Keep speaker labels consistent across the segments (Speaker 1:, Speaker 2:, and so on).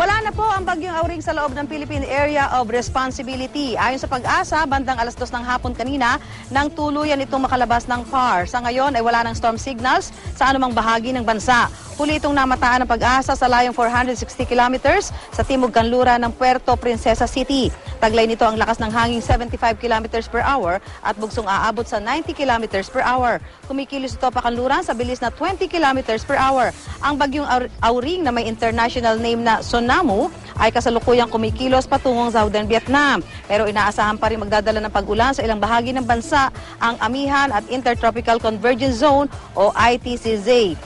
Speaker 1: Wala na po ang bagyong Auring sa loob ng Philippine Area of Responsibility. Ayon sa Pag-asa, bandang alas 2 ng hapon kanina, nang tuluyan itong makalabas ng PAR. Sa ngayon ay wala ng storm signals sa anumang bahagi ng bansa. Huli itong namataan ng Pag-asa sa layong 460 kilometers sa timog kanluran ng Puerto Princesa City. Taglay nito ang lakas ng hangin 75 kilometers per hour at bugsong aabot sa 90 kilometers per hour. Kumikilos ito pa kanluran sa bilis na 20 kilometers per hour. Ang bagyong Auring na may international name na Sonamu ay kasalukuyang kumikilos patungong Southern Vietnam. Pero inaasahan pa rin magdadala ng pag-ulan sa ilang bahagi ng bansa ang Amihan at Intertropical Convergence Zone o ITCZ.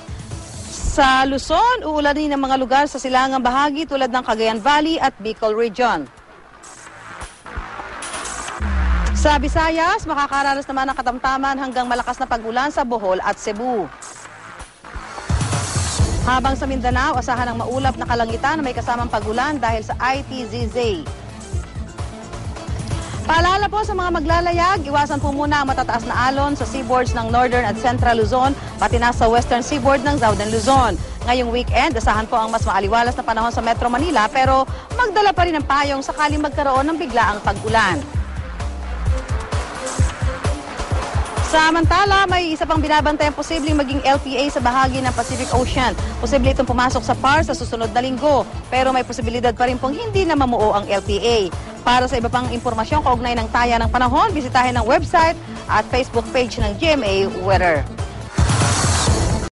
Speaker 1: Sa Luzon, uulanin ng mga lugar sa silangang bahagi tulad ng Cagayan Valley at Bicol Region. Sa Visayas, makakaranas naman ng katamtaman hanggang malakas na pag-ulan sa Bohol at Cebu. Habang sa Mindanao, asahan ng maulap na kalangitan na may kasamang pag-ulan dahil sa ITZZ. Paalala po sa mga maglalayag, iwasan po muna ang matataas na alon sa seaboards ng Northern at Central Luzon, pati na sa Western Seaboard ng Southern Luzon. Ngayong weekend, asahan po ang mas maaliwalas na panahon sa Metro Manila, pero magdala pa rin ng payong sakaling magkaroon ng biglaang pag-ulan. Samantala, may isa pang binabantay ang posibleng maging LPA sa bahagi ng Pacific Ocean. Posible itong pumasok sa PAR sa susunod na linggo, pero may posibilidad pa rin pong hindi na mamuo ang LPA. Para sa iba pang impormasyon kaugnay ng taya ng panahon, bisitahin ang website at Facebook page ng GMA Weather.